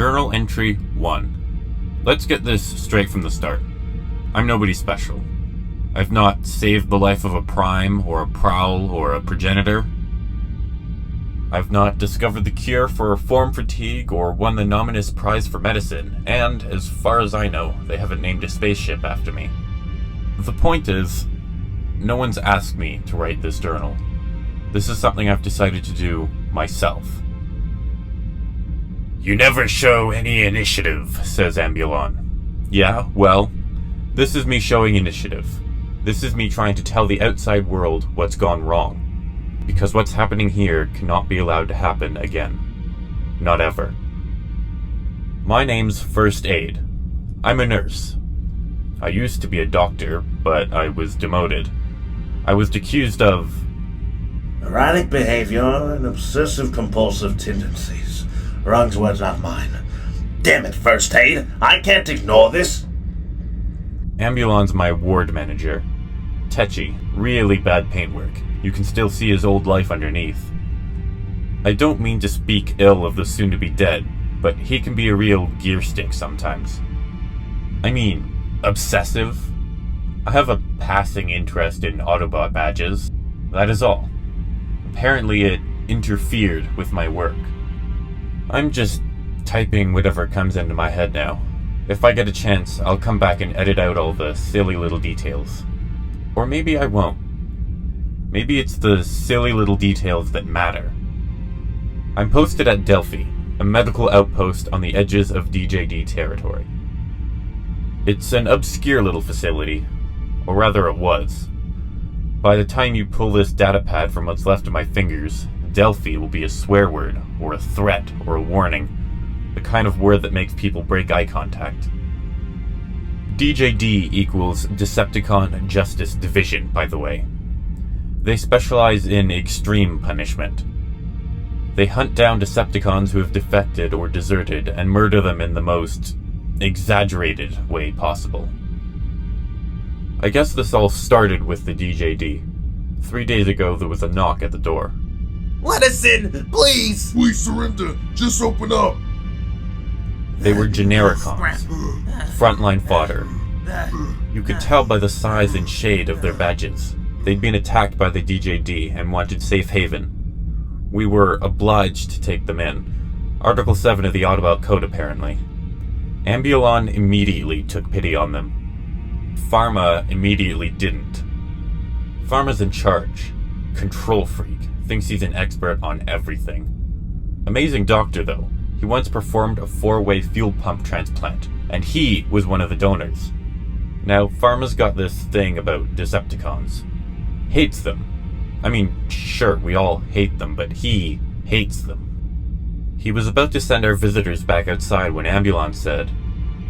Journal Entry 1. Let's get this straight from the start. I'm nobody special. I've not saved the life of a prime, or a prowl, or a progenitor. I've not discovered the cure for form fatigue or won the Nominus Prize for Medicine, and, as far as I know, they haven't named a spaceship after me. The point is, no one's asked me to write this journal. This is something I've decided to do myself. You never show any initiative, says Ambulon. Yeah, well, this is me showing initiative. This is me trying to tell the outside world what's gone wrong. Because what's happening here cannot be allowed to happen again. Not ever. My name's First Aid. I'm a nurse. I used to be a doctor, but I was demoted. I was accused of erratic behavior and obsessive-compulsive tendencies. Wrong's words, not mine. Damn it, First Aid! I can't ignore this! Ambulon's my ward manager. Tetchy, really bad paintwork. You can still see his old life underneath. I don't mean to speak ill of the soon-to-be-dead, but he can be a real gear stick sometimes. I mean, obsessive? I have a passing interest in Autobot badges. That is all. Apparently it interfered with my work. I'm just typing whatever comes into my head now. If I get a chance, I'll come back and edit out all the silly little details. Or maybe I won't. Maybe it's the silly little details that matter. I'm posted at Delphi, a medical outpost on the edges of DJD territory. It's an obscure little facility, or rather it was. By the time you pull this datapad from what's left of my fingers, Delphi will be a swear word, or a threat, or a warning. The kind of word that makes people break eye contact. DJD equals Decepticon Justice Division, by the way. They specialize in extreme punishment. They hunt down Decepticons who have defected or deserted and murder them in the most exaggerated way possible. I guess this all started with the DJD. 3 days ago there was a knock at the door. Let us in, please! Please surrender, just open up! They were Genericons, frontline fodder. You could tell by the size and shade of their badges. They'd been attacked by the DJD and wanted safe haven. We were obliged to take them in. Article 7 of the Autobot Code, apparently. Ambulon immediately took pity on them. Pharma immediately didn't. Pharma's in charge. Control freak. Thinks he's an expert on everything. Amazing doctor, though. He once performed a 4-way fuel pump transplant, and he was one of the donors. Now, Pharma's got this thing about Decepticons. Hates them. I mean, sure, we all hate them, but he hates them. He was about to send our visitors back outside when Ambulon said,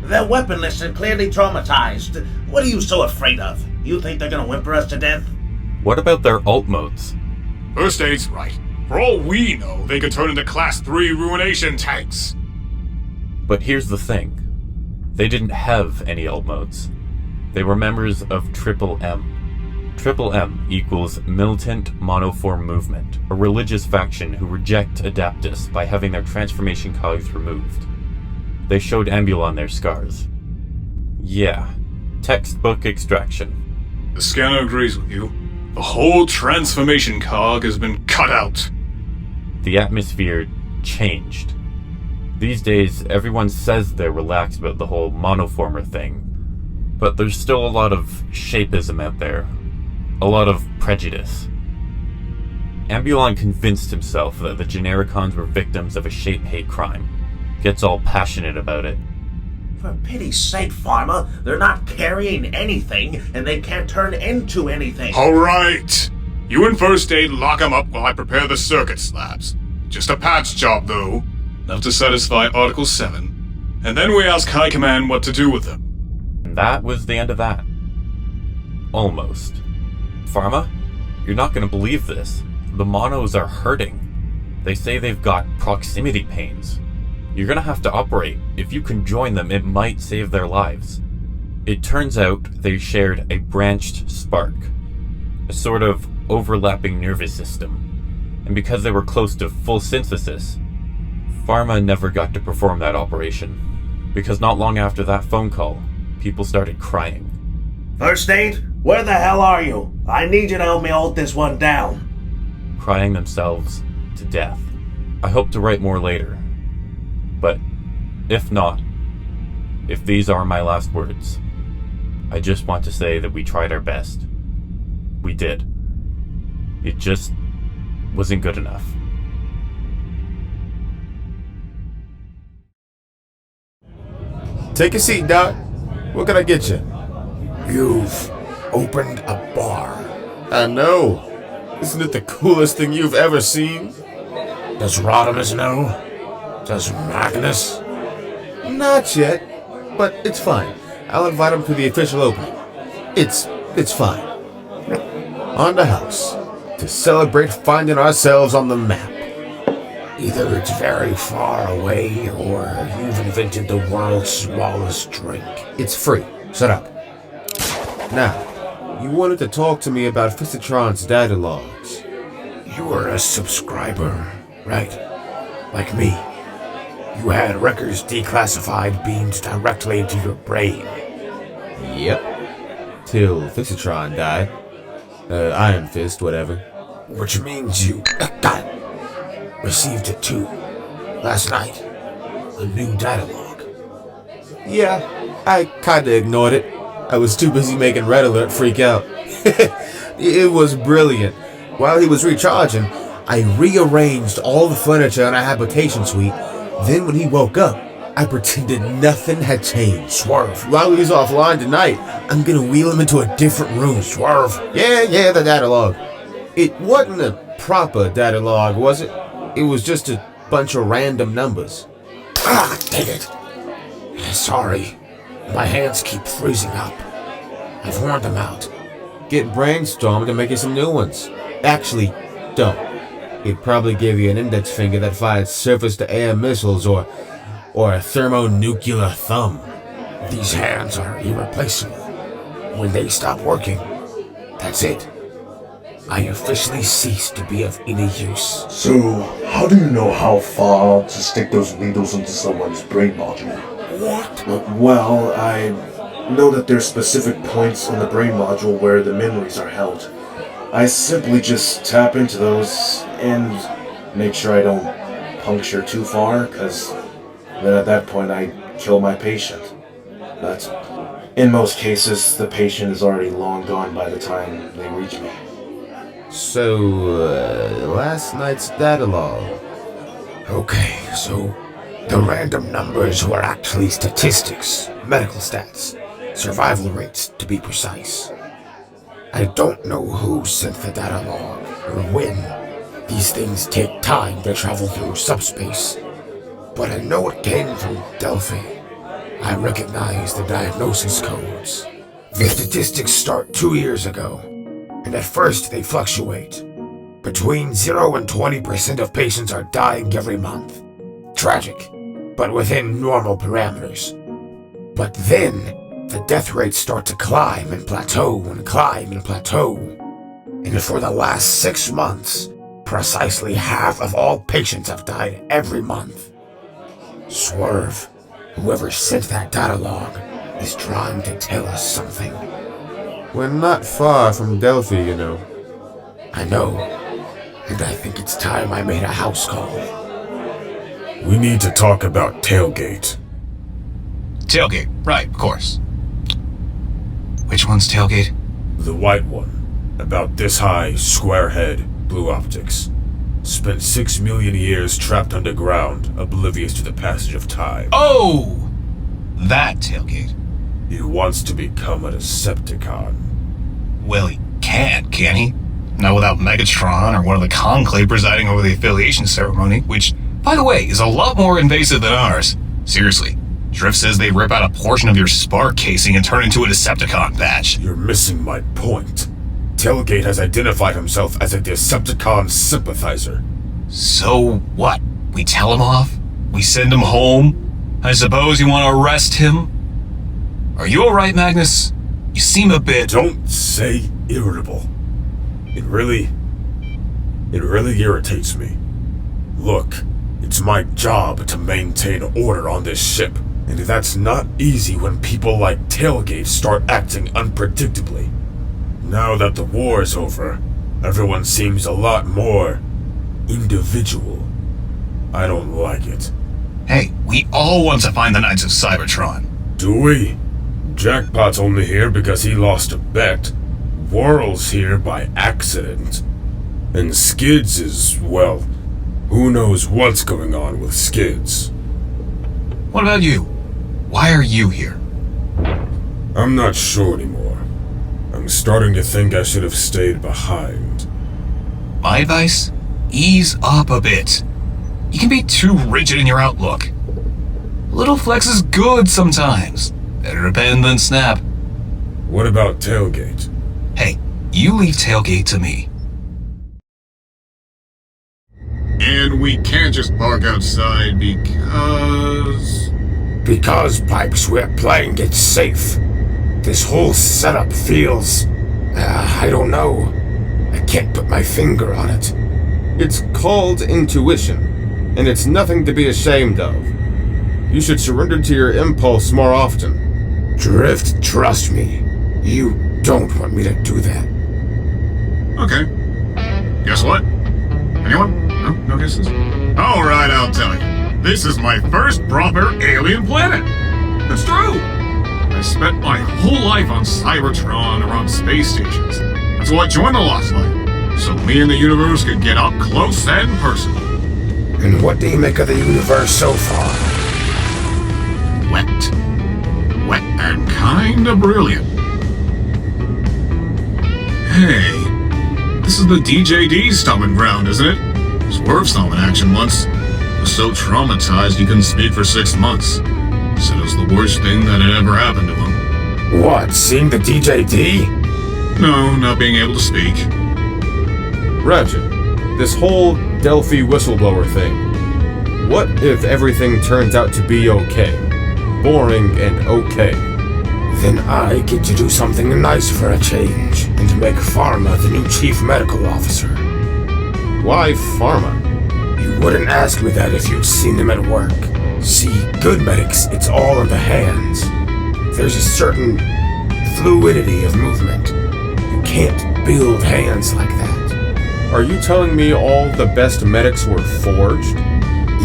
They're weaponless and clearly traumatized. What are you so afraid of? You think they're gonna whimper us to death? What about their alt modes? First Aid's right. For all we know, they could turn into Class 3 ruination tanks. But here's the thing. They didn't have any alt modes. They were members of Triple M. Triple M equals Militant Monoform Movement, a religious faction who reject Adaptus by having their transformation cogs removed. They showed Ambulon their scars. Yeah, textbook extraction. The scanner agrees with you. The whole transformation cog has been cut out. The atmosphere changed. These days, everyone says they're relaxed about the whole monoformer thing, but there's still a lot of shapeism out there. A lot of prejudice. Ambulon convinced himself that the Genericons were victims of a shape-hate crime. Gets all passionate about it. For pity's sake, Pharma, they're not carrying anything, and they can't turn into anything. Alright! You and First Aid lock them up while I prepare the circuit slabs. Just a patch job, though. Enough to satisfy Article 7. And then we ask High Command what to do with them. And that was the end of that. Almost. Pharma, you're not going to believe this. The monos are hurting. They say they've got proximity pains. You're going to have to operate. If you can join them, it might save their lives. It turns out they shared a branched spark, a sort of overlapping nervous system. And because they were close to full synthesis, Pharma never got to perform that operation, because not long after that phone call, people started crying. First aid? Where the hell are you? I need you to help me hold this one down. Crying themselves to death. I hope to write more later, but if not, if these are my last words, I just want to say that we tried our best. We did. It just wasn't good enough. Take a seat, Doc. What can I get you? You've opened a bar. I know. Isn't it the coolest thing you've ever seen? Does Rodimus know? Does Magnus? Not yet, but it's fine. I'll invite him to the official opening. It's fine. On the house, to celebrate finding ourselves on the map. Either it's very far away, or you've invented the world's smallest drink. It's free. Shut up. Now, you wanted to talk to me about Infiltrat's data logs. You were a subscriber, right? Like me. You had records declassified beamed directly into your brain. Yep. Till Infiltrat died. Iron Fist, whatever. Which means you received it too. Last night. A new data log. Yeah, I kinda ignored it. I was too busy making Red Alert freak out. It was brilliant. While he was recharging, I rearranged all the furniture in our habitation suite. Then when he woke up, I pretended nothing had changed. Swerve. While he's offline tonight, I'm gonna wheel him into a different room. Swerve. Yeah, the data log. It wasn't a proper data log, was it? It was just a bunch of random numbers. Ah, dang it. Sorry. My hands keep freezing up. I've worn them out. Get brainstormed to make you some new ones. Actually, don't. It probably gave you an index finger that fired surface-to-air missiles or a thermonuclear thumb. These hands are irreplaceable. When they stop working, that's it. I officially cease to be of any use. So, how do you know how far to stick those needles into someone's brain module? What? Well, I know that there's specific points on the brain module where the memories are held. I simply just tap into those and make sure I don't puncture too far, because then at that point I kill my patient. But in most cases, the patient is already long gone by the time they reach me. So, last night's data log. Okay, so the random numbers were actually statistics, medical stats, survival rates to be precise. I don't know who sent the data log or when. These things take time to travel through subspace. But I know it came from Delphi. I recognize the diagnosis codes. The statistics start 2 years ago, and at first they fluctuate. Between 0 and 20% of patients are dying every month. Tragic, but within normal parameters. But then, the death rates start to climb and plateau and climb and plateau. And for the last 6 months, precisely half of all patients have died every month. Swerve, whoever sent that data log, is trying to tell us something. We're not far from Delphi, you know. I know, and I think it's time I made a house call. We need to talk about Tailgate. Tailgate, right, of course. Which one's Tailgate? The white one. About this high, square head, blue optics. Spent 6 million years trapped underground, oblivious to the passage of time. Oh! That Tailgate. He wants to become a Decepticon. Well, he can't he? Not without Megatron or one of the Conclave presiding over the affiliation ceremony, which, by the way, is a lot more invasive than ours. Seriously. Drift says they rip out a portion of your spark casing and turn it into a Decepticon badge. You're missing my point. Tailgate has identified himself as a Decepticon sympathizer. So what? We tell him off? We send him home? I suppose you want to arrest him? Are you alright, Magnus? You seem a bit... Don't say irritable. It really irritates me. Look, it's It's my job to maintain order on this ship, and that's not easy when people like Tailgate start acting unpredictably. Now that the war's over, everyone seems a lot more individual. I don't like it. Hey, we all want to find the Knights of Cybertron. Do we? Jackpot's only here because he lost a bet. Whirl's here by accident. And Skids is, well, who knows what's going on with Skids. What about you? Why are you here? I'm not sure anymore. I'm starting to think I should have stayed behind. My advice? Ease up a bit. You can be too rigid in your outlook. Little flex is good sometimes. Better to bend than snap. What about Tailgate? Hey, you leave Tailgate to me. And we can't just park outside because... Because Pipes, we're playing it safe. This whole setup feels... I don't know. I can't put my finger on it. It's called intuition, and it's nothing to be ashamed of. You should surrender to your impulse more often. Drift, trust me. You don't want me to do that. Okay. Guess what? Anyone? No? No guesses? Alright, I'll tell you. This is my first proper alien planet. It's true. I spent my whole life on Cybertron or on space stations. That's why I joined the Lost Light, so me and the universe could get up close and personal. And what do you make of the universe so far? Wet. Wet and kinda brilliant. Hey, this is the DJD stomping ground, isn't it? Swerve stomping action once. Was so traumatized he couldn't speak for 6 months. Said it was the worst thing that had ever happened to him. What, seeing the DJD? No, not being able to speak. Ratchet, this whole Delphi whistleblower thing. What if everything turns out to be okay? Boring and okay. Then I get to do something nice for a change, and make Pharma the new chief medical officer. Why Pharma? You wouldn't ask me that if you'd seen him at work. See, good medics, it's all in the hands. There's a certain fluidity of movement. You can't build hands like that. Are you telling me all the best medics were forged?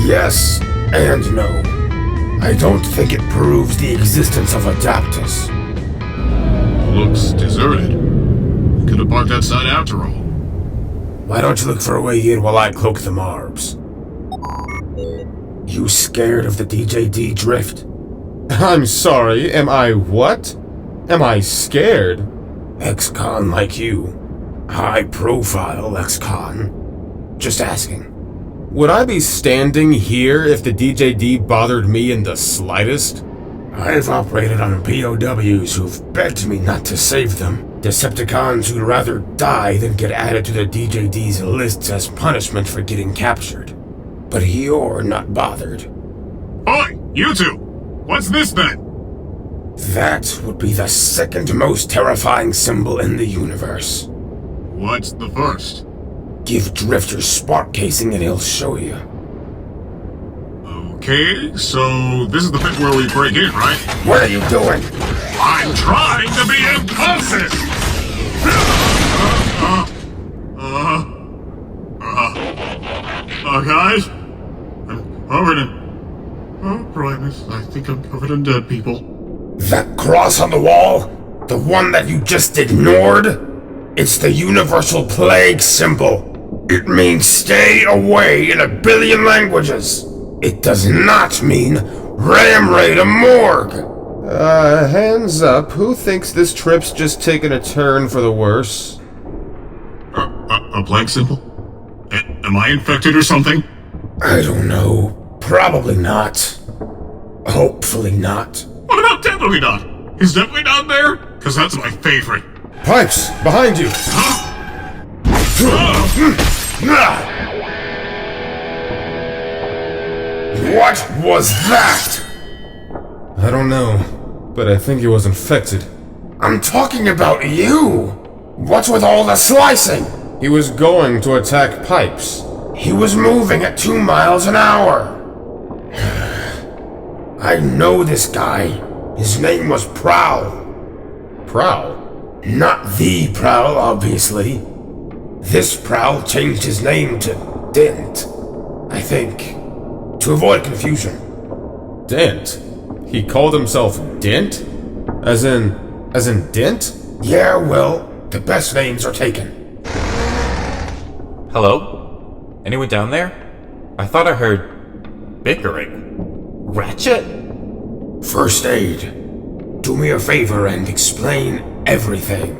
Yes and no. I don't think it proves the existence of Adaptus. Looks deserted. Could have parked outside after all. Why don't you look for a way in while I cloak the Marbs? You scared of the DJD drift? I'm sorry, am I what? Am I scared? Ex-con like you. High-profile ex-con. Just asking. Would I be standing here if the DJD bothered me in the slightest? I've operated on POWs who've begged me not to save them. Decepticons who'd rather die than get added to the DJD's lists as punishment for getting captured. But you're not bothered. Oi, you two! What's this then? That would be the second most terrifying symbol in the universe. What's the first? Give Drifter spark casing and he'll show you. Okay, so this is the bit where we break in, right? What are you doing? I'm trying to be impulsive! Guys? I'm covered in... Oh, brightness. I think I'm covered in dead people. That cross on the wall? The one that you just ignored? It's the universal plague symbol. It means stay away in a billion languages. It does not mean ram raid a morgue. Hands up. Who thinks this trip's just taken a turn for the worse? A plague symbol? Am I infected or something? I don't know. Probably not. Hopefully not. What about definitely not? Is definitely not there? Because that's my favorite. Pipes! Behind you! What was that? I don't know, but I think he was infected. I'm talking about you! What's with all the slicing? He was going to attack Pipes. He was moving at 2 miles an hour. I know this guy. His name was Prowl. Prowl? Not the Prowl, obviously. This Prowl changed his name to Dent, I think, to avoid confusion. Dent? He called himself Dent? As in Dent? Yeah, well, the best names are taken. Hello? Anyone down there? I thought I heard bickering. Ratchet? First aid. Do me a favor and explain everything.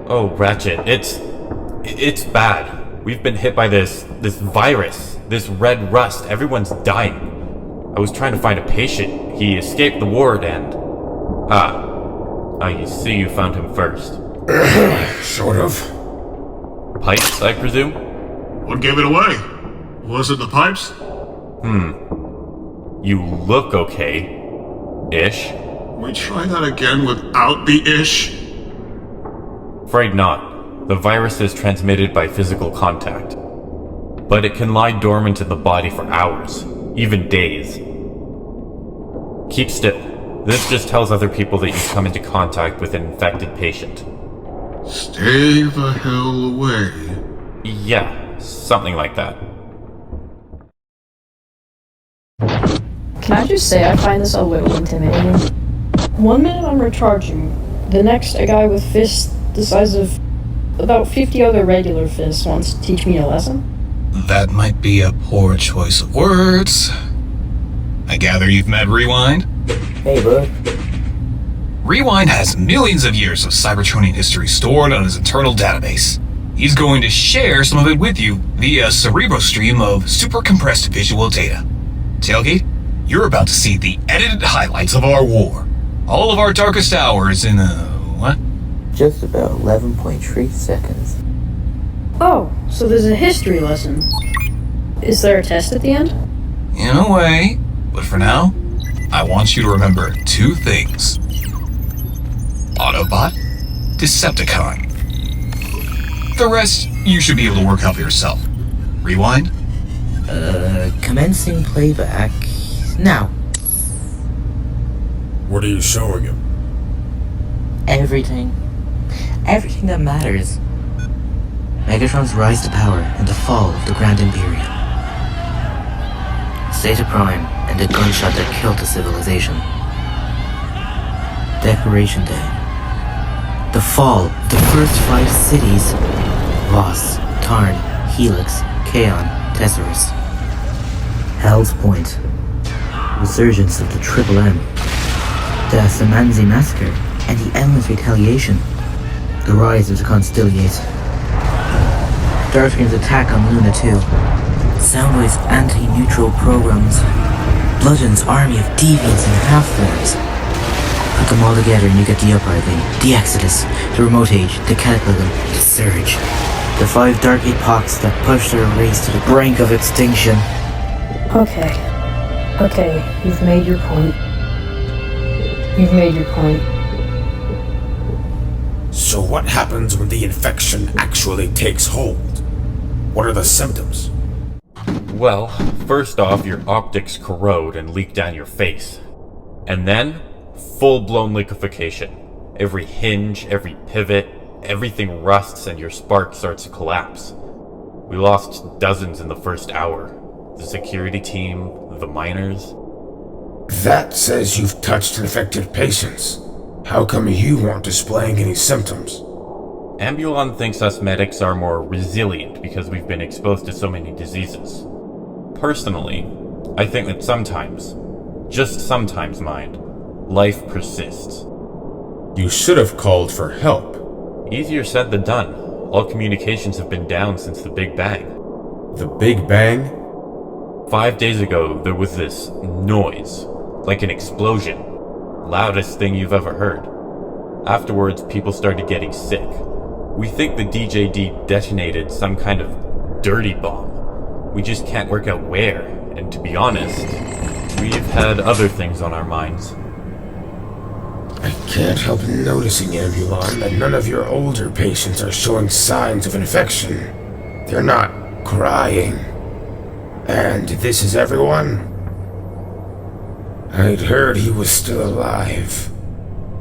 Oh, Ratchet, it's bad. We've been hit by this virus, this red rust. Everyone's dying. I was trying to find a patient. He escaped the ward and... I see you found him first. Sort of. Pipes, I presume? What gave it away? Was it the pipes? You look okay. Ish. We try that again without the ish? Afraid not. The virus is transmitted by physical contact. But it can lie dormant in the body for hours, even days. Keep still. This just tells other people that you've come into contact with an infected patient. Stay the hell away. Yeah, something like that. Can I just say I find this a little intimidating? 1 minute I'm recharging, the next a guy with fists the size of about 50 other regular fists wants to teach me a lesson? That might be a poor choice of words. I gather you've met Rewind? Hey, bud. Rewind has millions of years of Cybertronian history stored on his internal database. He's going to share some of it with you via a Cerebro stream of super compressed visual data. Tailgate, you're about to see the edited highlights of our war. All of our darkest hours in what? Just about 11.3 seconds. Oh, so there's a history lesson. Is there a test at the end? In a way, but for now, I want you to remember 2 things. Autobot, Decepticon. The rest, you should be able to work out for yourself. Rewind? Commencing playback now. What are you showing him? Everything. Everything that matters. Megatron's rise to power and the fall of the Grand Imperium. Zeta Prime and the gunshot that killed the civilization. Decoration Day. The fall of the first 5 cities. Voss, Tarn, Helix, Kaon, Tesserus. Hell's Point. Resurgence of the Triple M. The Samanzi Massacre and the Endless Retaliation. The rise of the Constelliate. Starscream's attack on Luna 2. Soundwave's anti-neutral programs. Bludgeon's army of deviants and half-forms. Put them all together and you get the Uprising, the Exodus, the Remote Age, the Cataclysm, the Surge. The 5 dark epochs that pushed our race to the brink of extinction. Okay, you've made your point. So what happens when the infection actually takes hold? What are the symptoms? Well, first off, your optics corrode and leak down your face. And then, full-blown liquefaction. Every hinge, every pivot, everything rusts and your spark starts to collapse. We lost dozens in the first hour. The security team, the miners. That says you've touched infected patients. How come you aren't displaying any symptoms? Ambulon thinks us medics are more resilient because we've been exposed to so many diseases. Personally, I think that sometimes, just sometimes mind, life persists. You should have called for help. Easier said than done. All communications have been down since the Big Bang. The Big Bang? 5 days ago, there was this noise, like an explosion. Loudest thing you've ever heard. Afterwards, people started getting sick. We think the DJD detonated some kind of dirty bomb. We just can't work out where, and to be honest, we've had other things on our minds. I can't help noticing, Ambulon, that none of your older patients are showing signs of infection. They're not crying. And this is everyone? I'd heard he was still alive.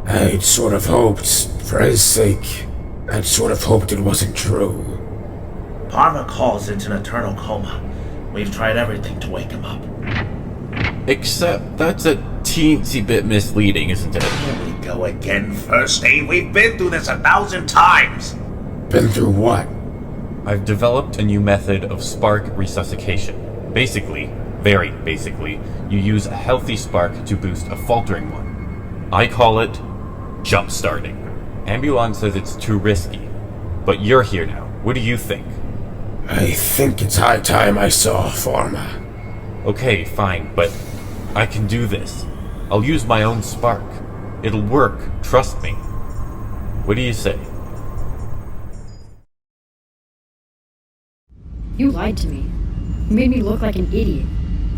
I'd sort of hoped, for his sake, I'd sort of hoped it wasn't true. Pharma calls it an eternal coma. We've tried everything to wake him up. Except that's a teensy bit misleading, isn't it? Here we go again, First Aid. We've been through this 1,000 times. Been through what? I've developed a new method of spark resuscitation. Basically, very basically, you use a healthy spark to boost a faltering one. I call it jump-starting. Ambulon says it's too risky, but you're here now. What do you think? I think it's high time I saw Pharma. Okay, fine, but I can do this. I'll use my own spark. It'll work, trust me. What do you say? You lied to me. You made me look like an idiot.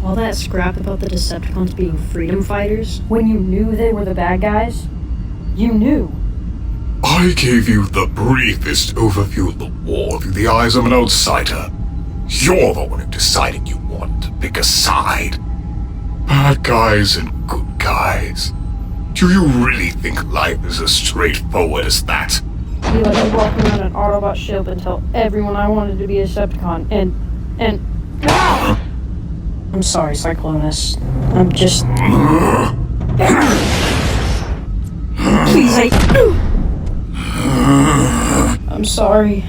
All that scrap about the Decepticons being freedom fighters, when you knew they were the bad guys? You knew. I gave you the briefest overview of the war through the eyes of an outsider. You're the one who decided you wanted to pick a side. Bad guys and good guys. Do you really think life is as straightforward as that? You let me walk around an Autobot ship and tell everyone I wanted to be a Decepticon, and... Ah! I'm sorry, Cyclonus. I'm just... Please, I'm sorry.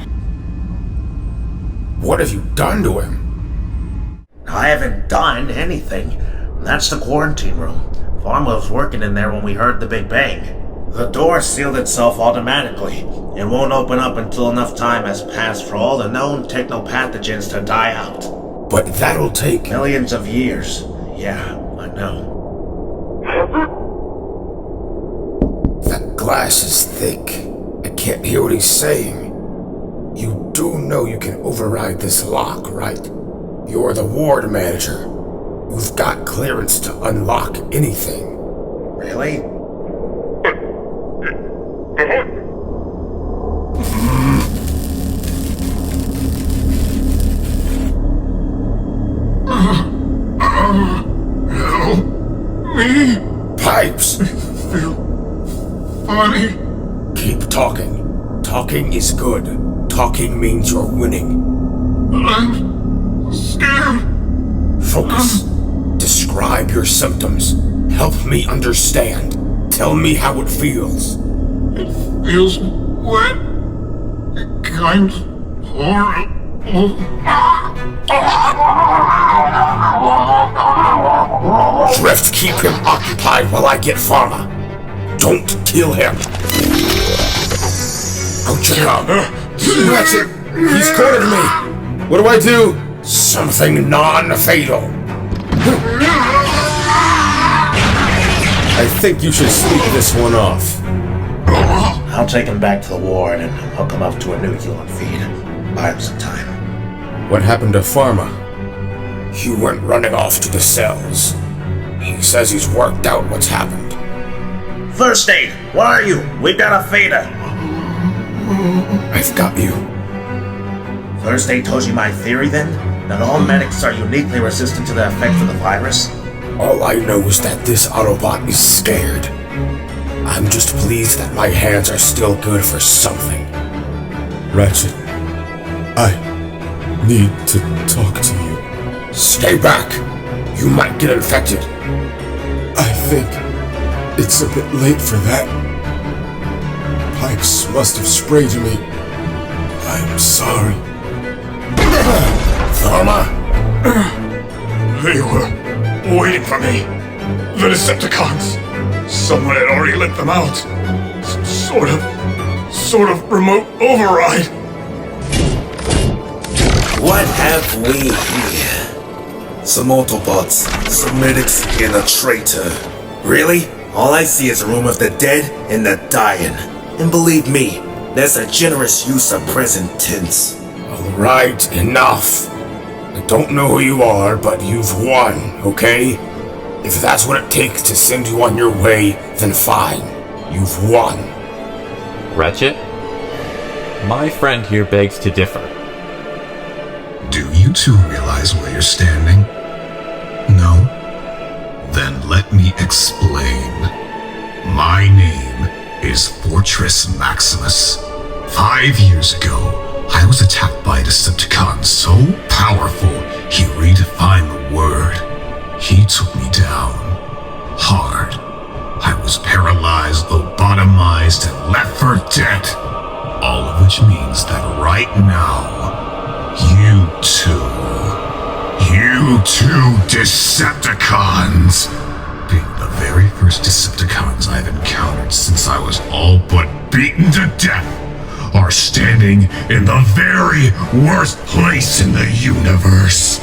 What have you done to him? I haven't done anything. That's the quarantine room. Pharma was working in there when we heard the Big Bang. The door sealed itself automatically. It won't open up until enough time has passed for all the known technopathogens to die out. But that'll take... Millions of years. Yeah, I know. That glass is thick. I can't hear what he's saying. You do know you can override this lock, right? You're the ward manager. You've got clearance to unlock anything. Really? Pipes! Funny. Keep talking. Talking is good. Talking means you're winning. I'm scared. Focus. Describe your symptoms. Help me understand. Tell me how it feels. It feels wet. Kind horrible. Drift, keep him occupied while I get Pharma. Don't kill him. Out you come. Ratchet! He's cornered me! What do I do? Something non-fatal. I think you should sleep this one off. I'll take him back to the ward and hook him up to a nucleon feed. Buy him some time. What happened to Pharma? He went running off to the cells. He says he's worked out what's happened. First Aid, where are you? We've got a fader. I've got you. First Aid told you my theory then? That all medics are uniquely resistant to the effects of the virus? All I know is that this Autobot is scared. I'm just pleased that my hands are still good for something. Ratchet, I need to talk to you. Stay back! You might get infected. I think it's a bit late for that. Pipes must have sprayed me. I'm sorry. Pharma? They were waiting for me. The Decepticons. Someone had already let them out. Some sort of remote override. What have we here? Some Autobots, some medics, and a traitor. Really? All I see is a room of the dead and the dying. And believe me, that's a generous use of present tense. Alright, enough. I don't know who you are, but you've won, okay? If that's what it takes to send you on your way, then fine. You've won. Ratchet? My friend here begs to differ. Do you two realize where you're standing? No? Then let me explain. My name is Fortress Maximus. 5 years ago, I was attacked by a Decepticon so powerful he redefined the word. He took me down. Hard. I was paralyzed, lobotomized, and left for dead. All of which means that right now, you two Decepticons, being the very first Decepticons I've encountered since I was all but beaten to death, are standing in the very worst place in the universe.